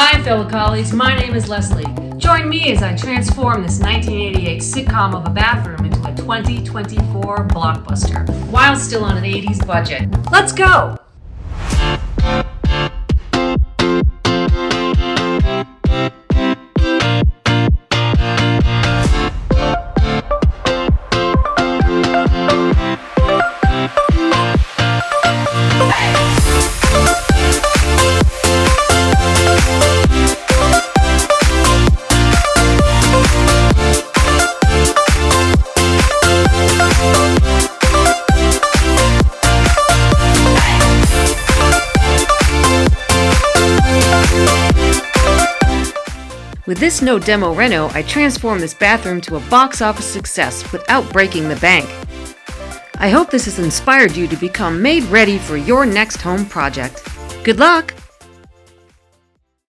Hi, fellow colleagues. My name is Leslie. Join me as I transform this 1988 sitcom of a bathroom into a 2024 blockbuster, while still on an 80s budget. Let's go! With this no demo Reno, I transformed this bathroom to a box office success without breaking the bank. I hope this has inspired you to become made ready for your next home project. Good luck!